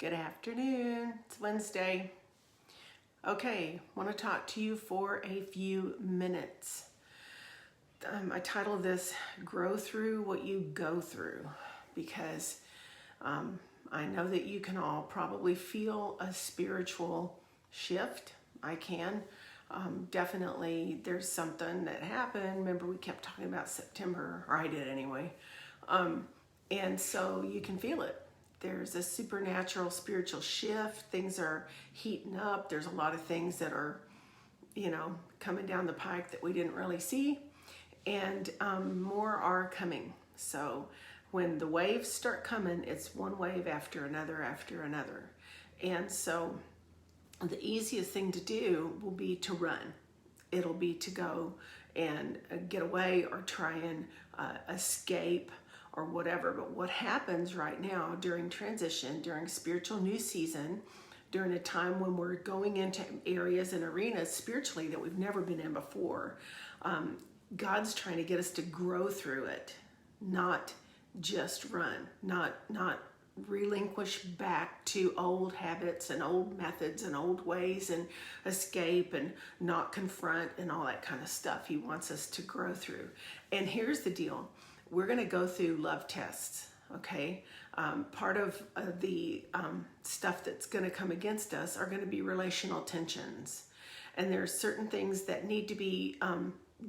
Good afternoon. It's Wednesday. Okay, want to talk to you for a few minutes. I titled this Grow Through What You Go Through because I know that you can all probably feel a spiritual shift. I can. Definitely there's something that happened. Remember we kept talking about September, or I did anyway. And so you can feel it. There's a supernatural spiritual shift. Things are heating up. There's a lot of things that are, coming down the pike that we didn't really see. And more are coming. So when the waves start coming, it's one wave after another after another. And so the easiest thing to do will be to run. It'll be to go and get away or try and escape or whatever. But what happens right now during transition, during spiritual new season, during a time when we're going into areas and arenas spiritually that we've never been in before, God's trying to get us to grow through it, not just run, not relinquish back to old habits and old methods and old ways and escape and not confront and all that kind of stuff. He wants us to grow through. And here's the deal. We're going to go through love tests, okay? Part of the stuff that's going to come against us are going to be relational tensions. And there are certain things that need to be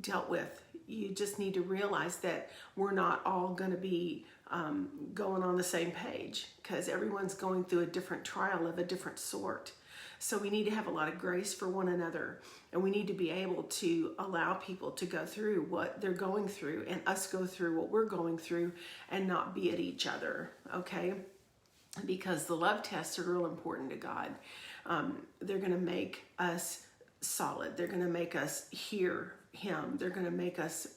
dealt with. You just need to realize that we're not all going to be going on the same page because everyone's going through a different trial of a different sort. So we need to have a lot of grace for one another, and we need to be able to allow people to go through what they're going through and us go through what we're going through and not be at each other, okay? Because the love tests are real important to God. They're going to make us solid. They're going to make us hear Him. They're going to make us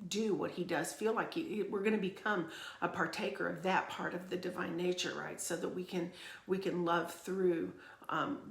do what He does, feel like we're going to become a partaker of that part of the divine nature, right? So that we can love through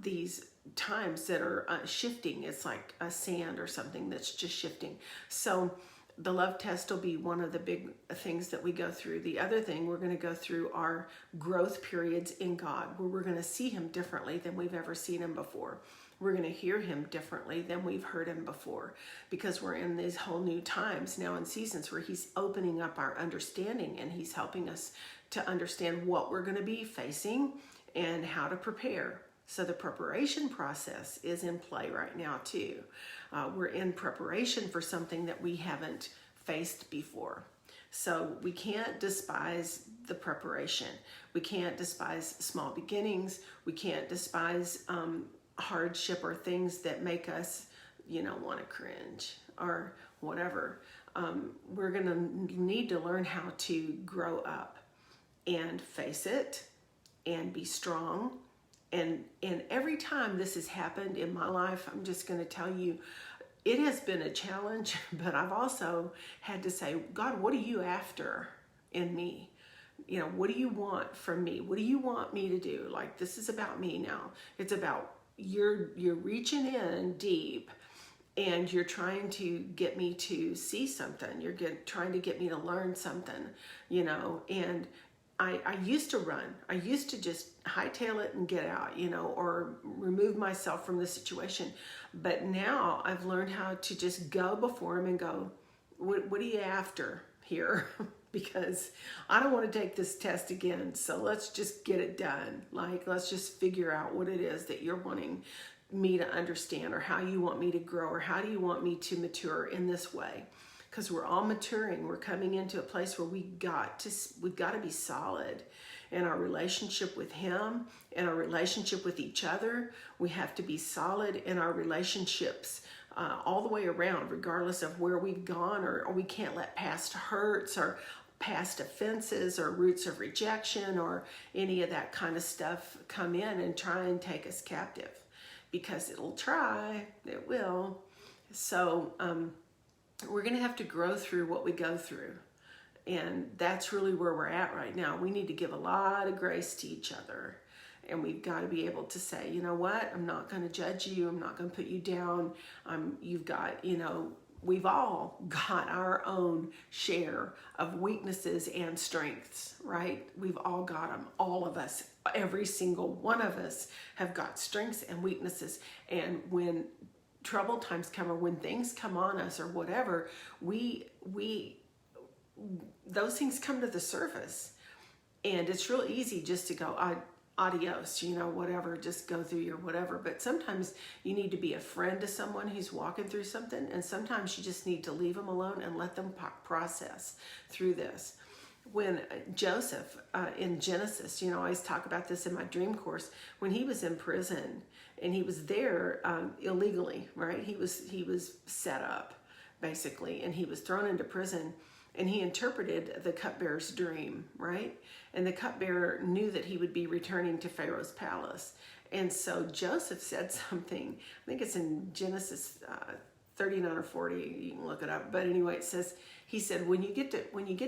these times that are shifting. It's like a sand or something that's just shifting. So the love test will be one of the big things that we go through. The other thing we're going to go through are growth periods in God, where we're going to see Him differently than we've ever seen Him before. We're going to hear Him differently than we've heard Him before, because we're in these whole new times now and seasons where He's opening up our understanding, and He's helping us to understand what we're going to be facing and how to prepare. So the preparation process is in play right now too. We're in preparation for something that we haven't faced before. So we can't despise the preparation. We can't despise small beginnings. We can't despise hardship or things that make us, want to cringe or whatever. We're going to need to learn how to grow up and face it and be strong. And every time this has happened in my life, I'm just going to tell you, it has been a challenge, but I've also had to say, God, what are you after in me? What do you want from me? What do you want me to do? Like, this is about me now. It's about you're reaching in deep, and you're trying to get me to see something. You're trying to get me to learn something, and I used to run. I used to just hightail it and get out, or remove myself from the situation. But now I've learned how to just go before Him and go, what are you after here? Because I don't want to take this test again. So let's just get it done. Like, let's just figure out what it is that you're wanting me to understand, or how you want me to grow, or how do you want me to mature in this way? Because we're all maturing. We're coming into a place where we've got to be solid in our relationship with Him, in our relationship with each other. We have to be solid in our relationships all the way around, regardless of where we've gone, or we can't let past hurts or past offenses or roots of rejection or any of that kind of stuff come in and try and take us captive, because it will. So we're going to have to grow through what we go through. And that's really where we're at right now. We need to give a lot of grace to each other. And we've got to be able to say, you know what? I'm not going to judge you. I'm not going to put you down. You've got, we've all got our own share of weaknesses and strengths, right? We've all got them, all of us, every single one of us have got strengths and weaknesses. And when troubled times come, or when things come on us or whatever, those things come to the surface. And it's real easy just to go, adios, whatever, just go through your whatever. But sometimes you need to be a friend to someone who's walking through something. And sometimes you just need to leave them alone and let them process through this. When Joseph in Genesis, I always talk about this in my dream course, when he was in prison and he was there illegally, right? He was set up basically, and he was thrown into prison. And he interpreted the cupbearer's dream, right? And the cupbearer knew that he would be returning to Pharaoh's palace. And so Joseph said something, I think it's in Genesis 39 or 40, you can look it up. But anyway, he said, when you get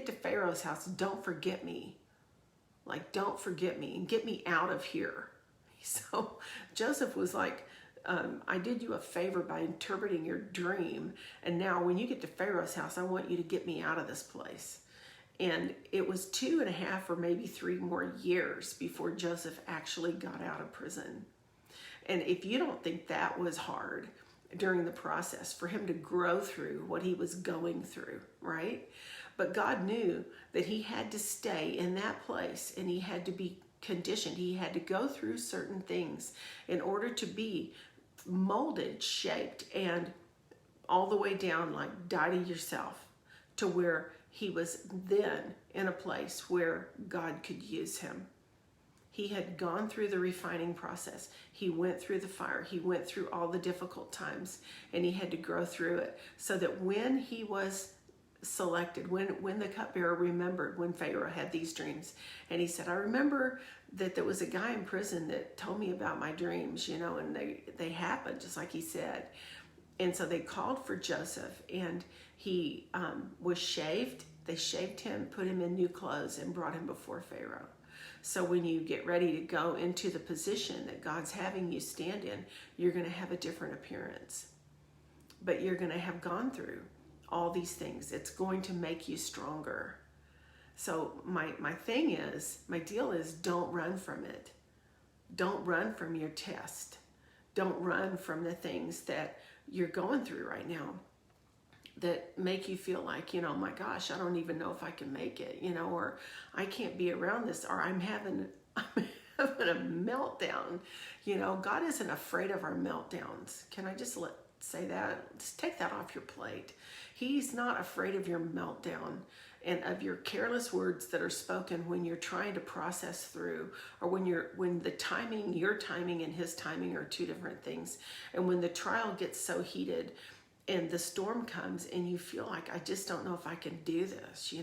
to Pharaoh's house, don't forget me. Like, don't forget me and get me out of here. So Joseph was like, I did you a favor by interpreting your dream. And now when you get to Pharaoh's house, I want you to get me out of this place. And it was 2.5 or maybe 3 more years before Joseph actually got out of prison. And if you don't think that was hard during the process for him to grow through what he was going through, right? But God knew that he had to stay in that place, and he had to be conditioned. He had to go through certain things in order to be molded, shaped, and all the way down, like die to yourself, to where he was then in a place where God could use him. He had gone through the refining process. He went through the fire. He went through all the difficult times, and he had to grow through it so that when he was selected, when the cupbearer remembered when Pharaoh had these dreams, and he said, I remember that there was a guy in prison that told me about my dreams, and they happened just like he said. And so they called for Joseph, and he was shaved. They shaved him, put him in new clothes, and brought him before Pharaoh. So when you get ready to go into the position that God's having you stand in, you're going to have a different appearance. But you're going to have gone through all these things. It's going to make you stronger. So my deal is, don't run from it. Don't run from your test. Don't run from the things that you're going through right now that make you feel like, my gosh, I don't even know if I can make it, or I can't be around this, or I'm having a meltdown. God isn't afraid of our meltdowns. Can I just say that? Just take that off your plate. He's not afraid of your meltdown and of your careless words that are spoken when you're trying to process through, or when the timing, your timing and his timing are two different things. And when the trial gets so heated and the storm comes and you feel like, I just don't know if I can do this,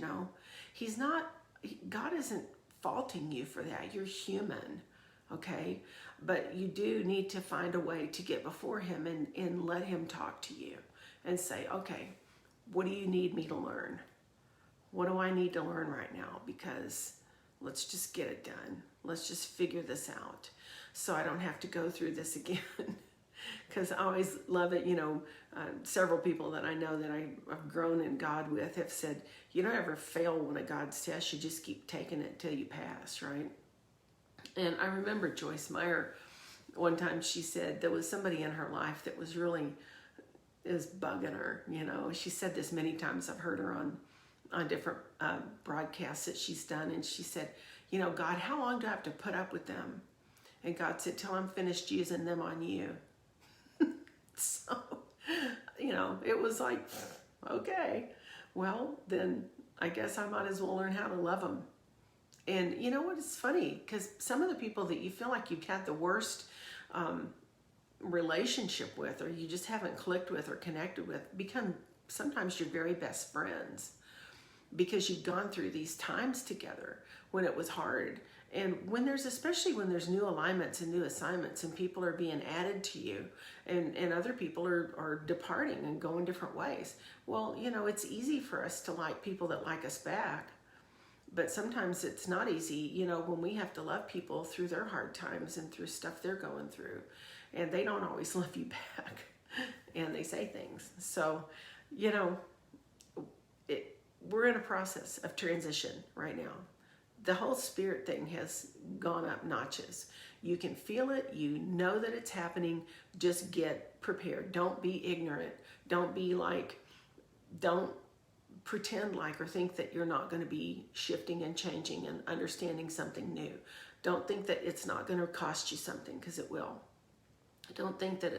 God isn't faulting you for that. You're human, okay? But you do need to find a way to get before him and let him talk to you and say, okay, what do you need me to learn? What do I need to learn right now? Because let's just get it done. Let's just figure this out so I don't have to go through this again. Because I always love it. Several people that I know that I've grown in God with have said, you don't ever fail one of God's tests. You just keep taking it till you pass, right? And I remember Joyce Meyer, one time she said there was somebody in her life that was really bugging her. She said this many times. I've heard her on different broadcasts that she's done. And she said, God, how long do I have to put up with them? And God said, till I'm finished using them on you. So, it was like, okay, well, then I guess I might as well learn how to love them. And you know what? It's funny because some of the people that you feel like you've had the worst relationship with, or you just haven't clicked with or connected with, become sometimes your very best friends, because you've gone through these times together when it was hard. And especially when there's new alignments and new assignments and people are being added to you and other people are departing and going different ways. Well, it's easy for us to like people that like us back, but sometimes it's not easy, when we have to love people through their hard times and through stuff they're going through, and they don't always love you back and they say things. So You know, we're in a process of transition right now. The whole spirit thing has gone up notches. You can feel it. You know that it's happening. Just get prepared. Don't be ignorant. Don't be like, don't pretend like or think that you're not going to be shifting and changing and understanding something new. Don't think that it's not going to cost you something, because it will. Don't think that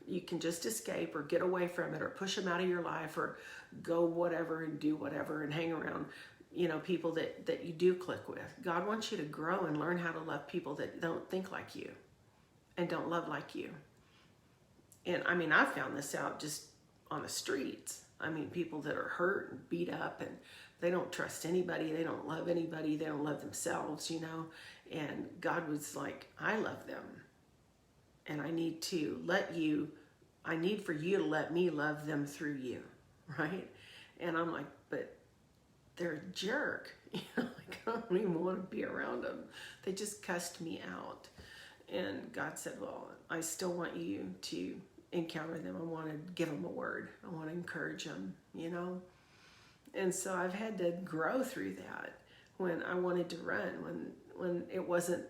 you can just escape or get away from it or push them out of your life or go whatever and do whatever and hang around, people that you do click with. God wants you to grow and learn how to love people that don't think like you and don't love like you. And I mean, I found this out just on the streets. I mean, people that are hurt and beat up and they don't trust anybody. They don't love anybody. They don't love themselves, And God was like, I love them. And I need for you to let me love them through you, right? And I'm like, but they're a jerk. Like, I don't even want to be around them. They just cussed me out. And God said, well, I still want you to encounter them. I want to give them a word. I want to encourage them, And so I've had to grow through that. When I wanted to run, when it wasn't,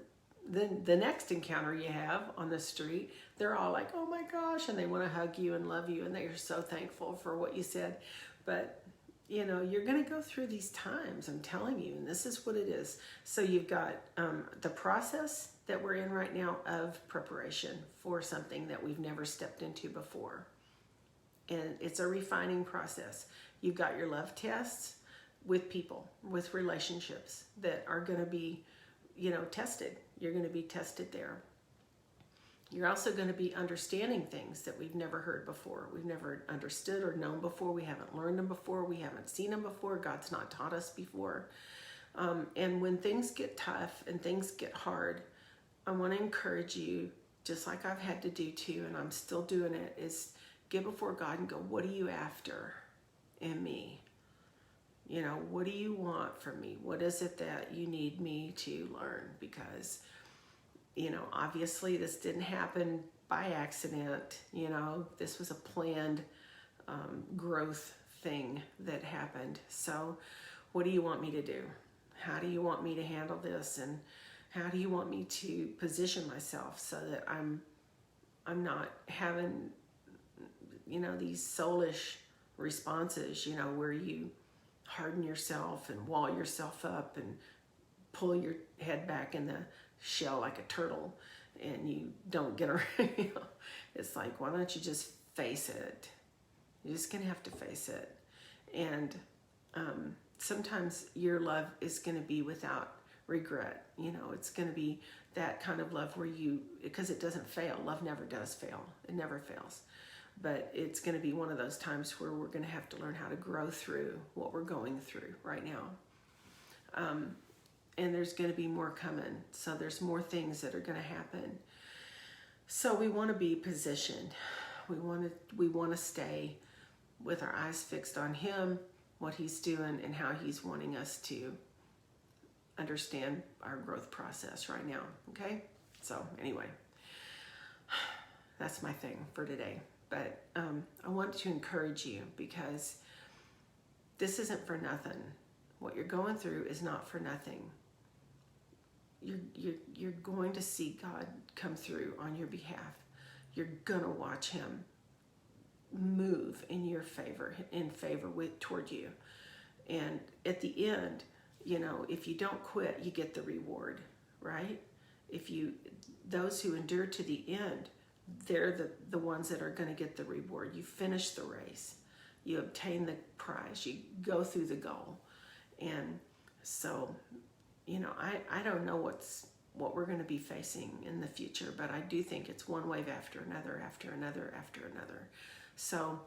then the next encounter you have on the street, they're all like, oh my gosh, and they want to hug you and love you, and they are so thankful for what you said. But you're going to go through these times, I'm telling you, and this is what it is. So you've got the process that we're in right now of preparation for something that we've never stepped into before. And it's a refining process. You've got your love tests with people, with relationships that are going to be, tested. You're going to be tested there. You're also going to be understanding things that we've never heard before. We've never understood or known before. We haven't learned them before. We haven't seen them before. God's not taught us before. And when things get tough and things get hard, I want to encourage you, just like I've had to do too, and I'm still doing it, is get before God and go, what are you after in me? What do you want from me? What is it that you need me to learn? Because, obviously this didn't happen by accident. This was a planned growth thing that happened. So what do you want me to do? How do you want me to handle this? And how do you want me to position myself so that I'm not having, these soulish responses, where you harden yourself and wall yourself up and pull your head back in the shell like a turtle and you don't get around. It's like, why don't you just face it? You're just going to have to face it. And sometimes your love is going to be without regret. It's going to be that kind of love where because it doesn't fail. Love never does fail. It never fails. But it's going to be one of those times where we're going to have to learn how to grow through what we're going through right now. And there's going to be more coming. So there's more things that are going to happen. So we want to be positioned. We want to stay with our eyes fixed on Him, what He's doing, and how He's wanting us to understand our growth process right now. Okay? So anyway, that's my thing for today. But I want to encourage you, because this isn't for nothing. What you're going through is not for nothing. You're going to see God come through on your behalf. You're going to watch Him move in your favor, toward you. And at the end, if you don't quit, you get the reward, right? Those who endure to the end, they're the ones that are going to get the reward. You finish the race. You obtain the prize. You go through the goal. And so, I don't know what we're going to be facing in the future, but I do think it's one wave after another, after another, after another. So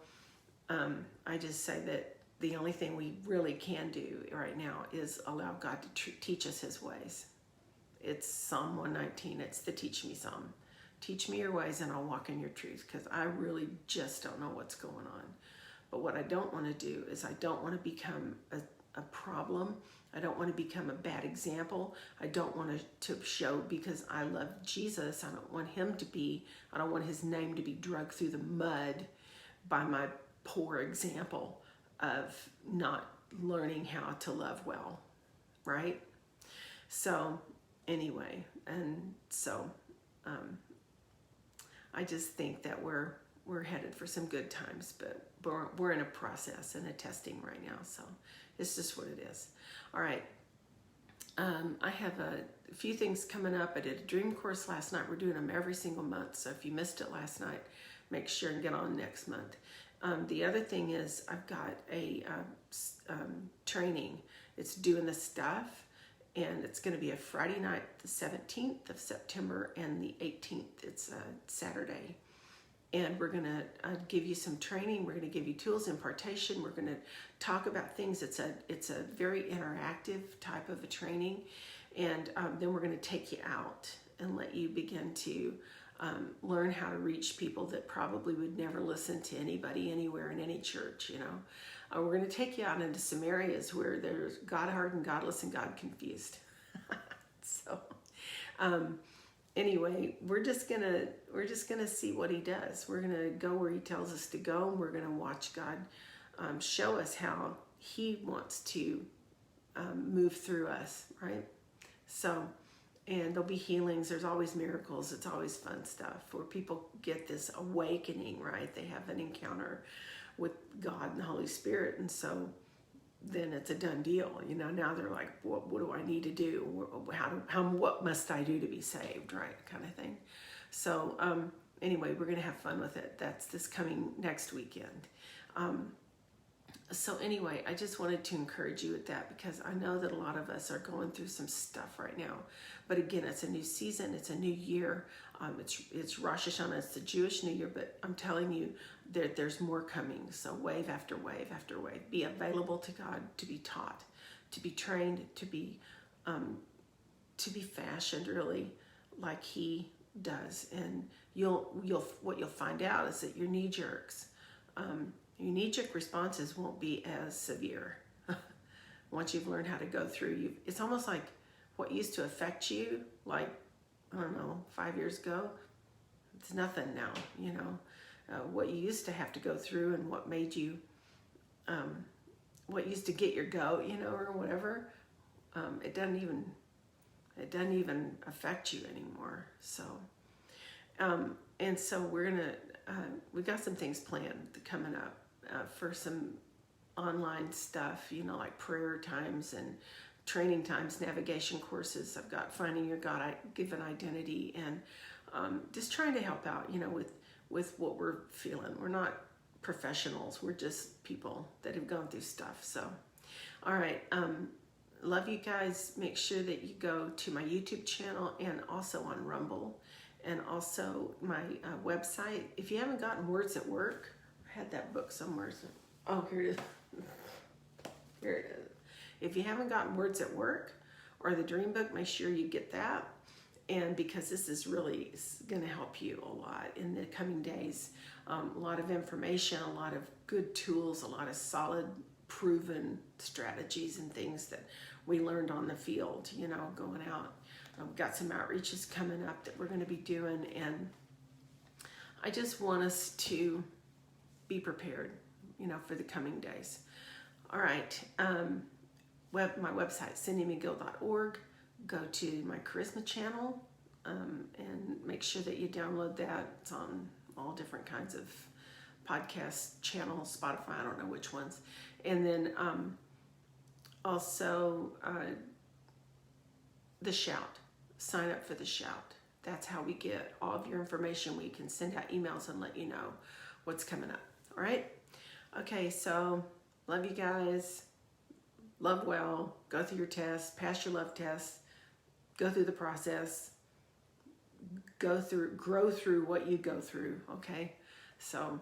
I just say that the only thing we really can do right now is allow God to teach us His ways. It's Psalm 119. It's the Teach Me Psalm. Teach me your ways and I'll walk in your truth, because I really just don't know what's going on. But what I don't want to do is I don't want to become a problem. I don't want to become a bad example. I don't want to show, because I love Jesus, I don't want Him to be, I don't want His name to be dragged through the mud by my poor example of not learning how to love well, right? So anyway, and so I just think that we're headed for some good times, but we're in a process and a testing right now, so it's just what it is. All right. I have a few things coming up. I did a dream course last night. We're doing them every single month, so if you missed it last night, make sure and get on next month. The other thing is I've got a training. It's doing the stuff, and it's going to be a Friday night, the 17th of September, and the 18th. It's a Saturday. And we're going to give you some training. We're going to give you tools, impartation. We're going to talk about things. It's a very interactive type of a training. And then we're going to take you out and let you begin to learn how to reach people that probably would never listen to anybody anywhere in any church, you know. We're going to take you out into some areas where there's God-hardened, godless, and God-confused. So, anyway, we're just gonna see what he does. We're gonna go where he tells us to go, and we're gonna watch God show us how he wants to move through us, right? So, and there'll be healings. There's always miracles. It's always fun stuff where people get this awakening, right? They have an encounter with God and the Holy Spirit, and so then it's a done deal. You know, now they're like, what do I need to do? What must I do to be saved, right? Kind of thing. So anyway, we're going to have fun with it. That's this coming next weekend. So anyway, I just wanted to encourage you with that because I know that a lot of us are going through some stuff right now. But again, it's a new season. It's a new year. It's Rosh Hashanah. It's the Jewish New Year. But I'm telling you, there's more coming. So wave after wave after wave. Be available to God to be taught, to be trained, to be fashioned really like He does. And what you'll find out is that your knee jerks. Your knee-jerk responses won't be as severe once you've learned how to go through. It's almost like what used to affect you, like, I don't know, 5 years ago, it's nothing now, you know. What you used to have to go through and what made you, what used to get your goat, you know, or whatever, it doesn't even affect you anymore. So, and so we got some things planned coming up. For some online stuff, you know, like prayer times and training times, navigation courses. I've got Finding Your God-Given Identity, and just trying to help out, you know, with what we're feeling. We're not professionals. We're just people that have gone through stuff. So, all right. Love you guys. Make sure that you go to my YouTube channel and also on Rumble, and also my website. If you haven't gotten Words at Work, I had that book somewhere. Oh, here it is. Here it is. If you haven't gotten Words at Work or the Dream Book, make sure you get that. And because this is really going to help you a lot in the coming days. A lot of information, a lot of good tools, a lot of solid, proven strategies and things that we learned on the field, you know, going out. We've got some outreaches coming up that we're going to be doing, and I just want us to be prepared, you know, for the coming days. All right. My website, cindymcgill.org. Go to my Charisma channel and make sure that you download that. It's on all different kinds of podcast channels, Spotify, I don't know which ones. And then also the Shout. Sign up for the Shout. That's how we get all of your information. We can send out emails and let you know what's coming up. All right? Okay, so love you guys. Love well. Go through your test. Pass your love test. Go through the process. Grow through what you go through, okay? So,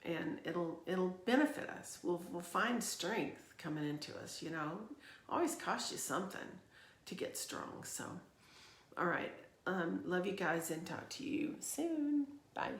and it'll benefit us. We'll find strength coming into us, you know. Always cost you something to get strong. So, all right. Love you guys and talk to you soon. Bye.